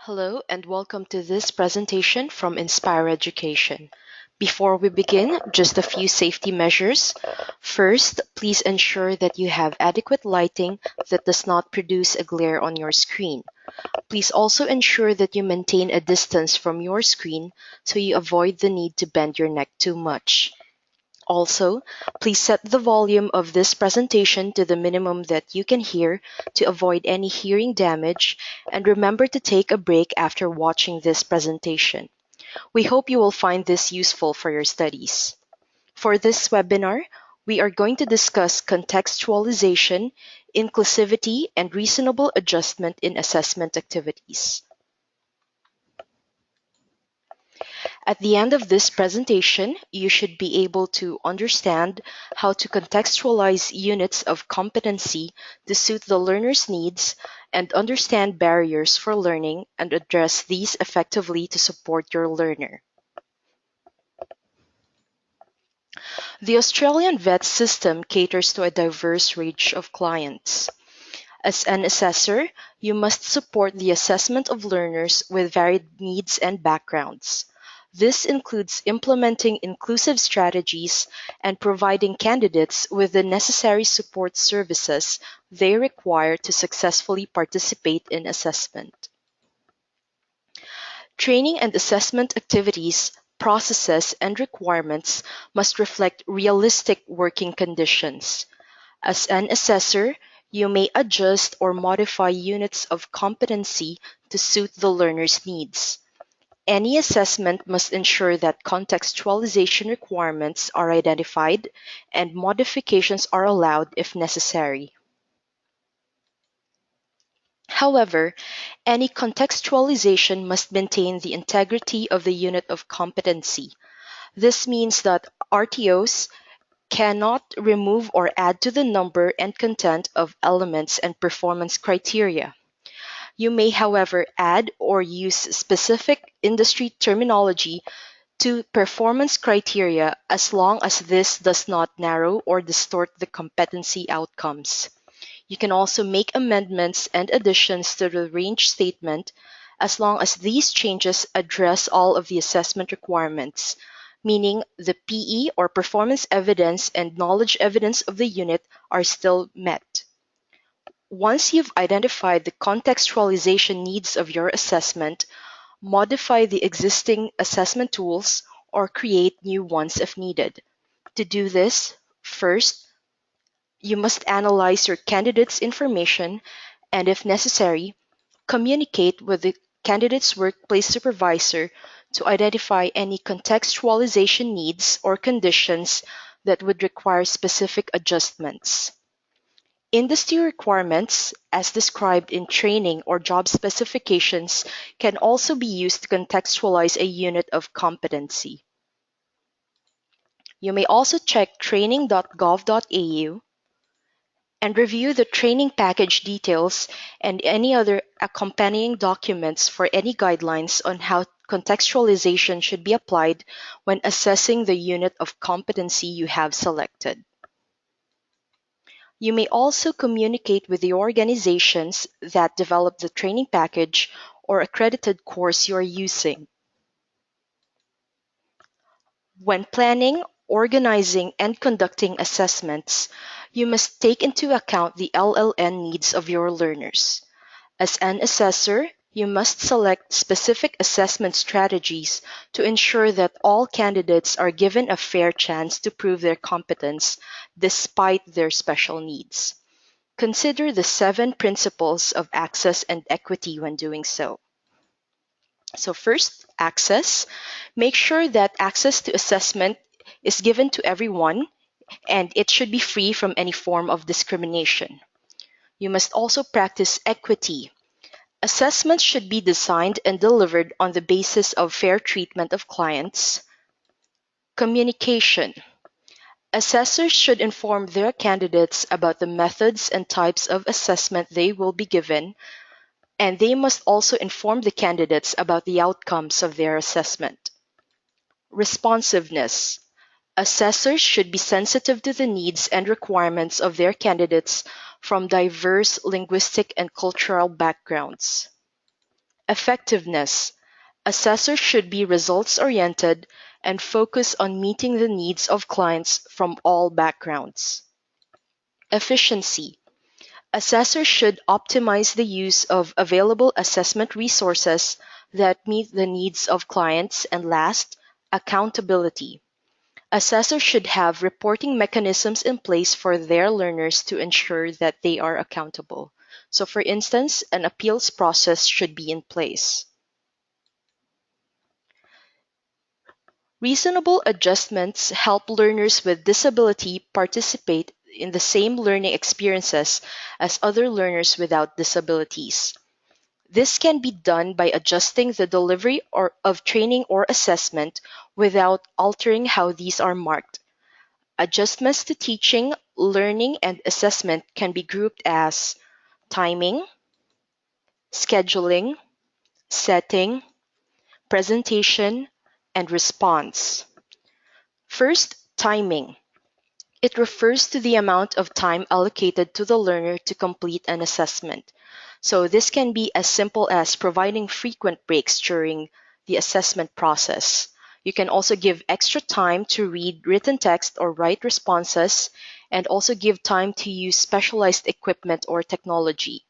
Hello and welcome to this presentation from Inspire Education. Before we begin, just a few safety measures. First, please ensure that you have adequate lighting that does not produce a glare on your screen. Please also ensure that you maintain a distance from your screen so you avoid the need to bend your neck too much. Also, please set the volume of this presentation to the minimum that you can hear to avoid any hearing damage, and remember to take a break after watching this presentation. We hope you will find this useful for your studies. For this webinar, we are going to discuss contextualization, inclusivity, and reasonable adjustment in assessment activities. At the end of this presentation, you should be able to understand how to contextualize units of competency to suit the learner's needs and understand barriers for learning and address these effectively to support your learner. The Australian VET system caters to a diverse range of clients. As an assessor, you must support the assessment of learners with varied needs and backgrounds. This includes implementing inclusive strategies and providing candidates with the necessary support services they require to successfully participate in assessment. Training and assessment activities, processes, and requirements must reflect realistic working conditions. As an assessor, you may adjust or modify units of competency to suit the learner's needs. Any assessment must ensure that contextualization requirements are identified and modifications are allowed if necessary. However, any contextualization must maintain the integrity of the unit of competency. This means that RTOs cannot remove or add to the number and content of elements and performance criteria. You may, however, add or use specific industry terminology to performance criteria as long as this does not narrow or distort the competency outcomes. You can also make amendments and additions to the range statement as long as these changes address all of the assessment requirements, meaning the PE or performance evidence and knowledge evidence of the unit are still met. Once you've identified the contextualization needs of your assessment, modify the existing assessment tools or create new ones if needed. To do this, first, you must analyze your candidate's information and, if necessary, communicate with the candidate's workplace supervisor to identify any contextualization needs or conditions that would require specific adjustments. Industry requirements, as described in training or job specifications, can also be used to contextualize a unit of competency. You may also check training.gov.au and review the training package details and any other accompanying documents for any guidelines on how contextualization should be applied when assessing the unit of competency you have selected. You may also communicate with the organizations that develop the training package or accredited course you are using. When planning, organizing, and conducting assessments, you must take into account the LLN needs of your learners. As an assessor, you must select specific assessment strategies to ensure that all candidates are given a fair chance to prove their competence despite their special needs. Consider the 7 principles of access and equity when doing so. So first, access. Make sure that access to assessment is given to everyone, and it should be free from any form of discrimination. You must also practice equity. Assessments should be designed and delivered on the basis of fair treatment of clients. Communication. Assessors should inform their candidates about the methods and types of assessment they will be given, and they must also inform the candidates about the outcomes of their assessment. Responsiveness. Assessors should be sensitive to the needs and requirements of their candidates from diverse linguistic and cultural backgrounds. Effectiveness. Assessors should be results-oriented and focus on meeting the needs of clients from all backgrounds. Efficiency. Assessors should optimize the use of available assessment resources that meet the needs of clients. And last, accountability. Assessors should have reporting mechanisms in place for their learners to ensure that they are accountable. So, for instance, an appeals process should be in place. Reasonable adjustments help learners with disability participate in the same learning experiences as other learners without disabilities. This can be done by adjusting the delivery of training or assessment without altering how these are marked. Adjustments to teaching, learning, and assessment can be grouped as timing, scheduling, setting, presentation, and response. First, timing. It refers to the amount of time allocated to the learner to complete an assessment. So this can be as simple as providing frequent breaks during the assessment process. You can also give extra time to read written text or write responses, and also give time to use specialized equipment or technology.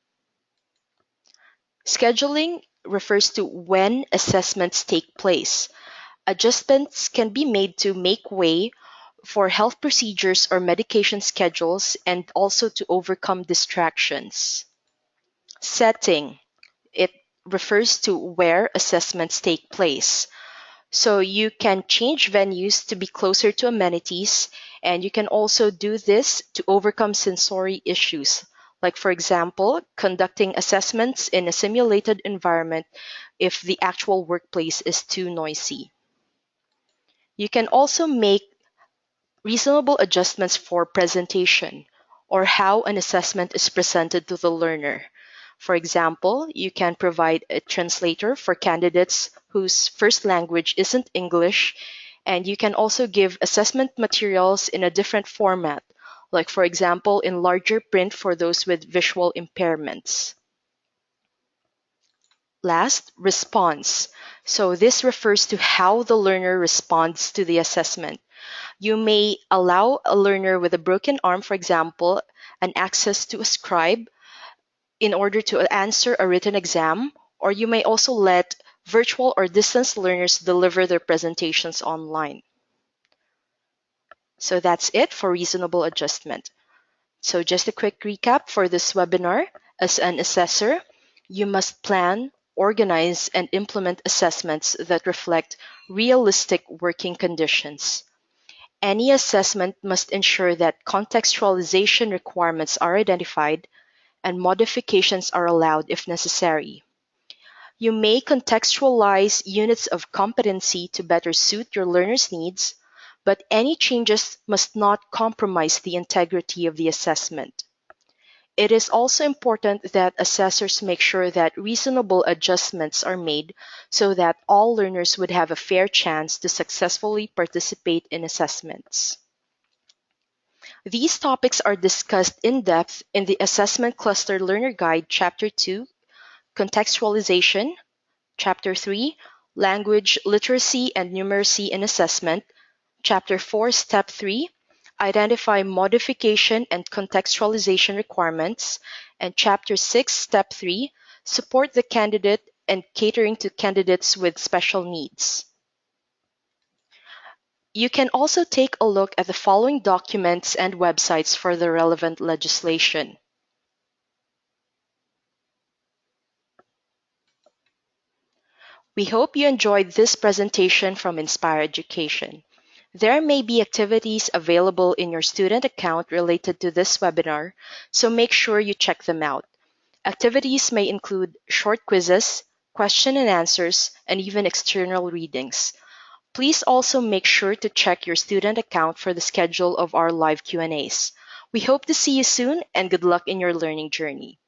Scheduling refers to when assessments take place. Adjustments can be made to make way for health procedures or medication schedules, and also to overcome distractions. Setting. It refers to where assessments take place. So you can change venues to be closer to amenities, and you can also do this to overcome sensory issues, like, for example, conducting assessments in a simulated environment if the actual workplace is too noisy. You can also make reasonable adjustments for presentation, or how an assessment is presented to the learner. For example, you can provide a translator for candidates whose first language isn't English, and you can also give assessment materials in a different format, like, for example, in larger print for those with visual impairments. Last, response. So this refers to how the learner responds to the assessment. You may allow a learner with a broken arm, for example, an access to a scribe in order to answer a written exam, or you may also let virtual or distance learners deliver their presentations online. So that's it for reasonable adjustment. So just a quick recap for this webinar. As an assessor, you must plan, organize, and implement assessments that reflect realistic working conditions. Any assessment must ensure that contextualization requirements are identified and modifications are allowed if necessary. You may contextualize units of competency to better suit your learner's needs, but any changes must not compromise the integrity of the assessment. It is also important that assessors make sure that reasonable adjustments are made so that all learners would have a fair chance to successfully participate in assessments. These topics are discussed in depth in the Assessment Cluster Learner Guide, Chapter 2, Contextualization, Chapter 3, Language, Literacy, and Numeracy in Assessment, Chapter 4, Step 3, Identify Modification and Contextualization Requirements, and Chapter 6, Step 3, Support the Candidate and Catering to Candidates with Special Needs. You can also take a look at the following documents and websites for the relevant legislation. We hope you enjoyed this presentation from Inspire Education. There may be activities available in your student account related to this webinar, so make sure you check them out. Activities may include short quizzes, question and answers, and even external readings. Please also make sure to check your student account for the schedule of our live Q&As. We hope to see you soon, and good luck in your learning journey.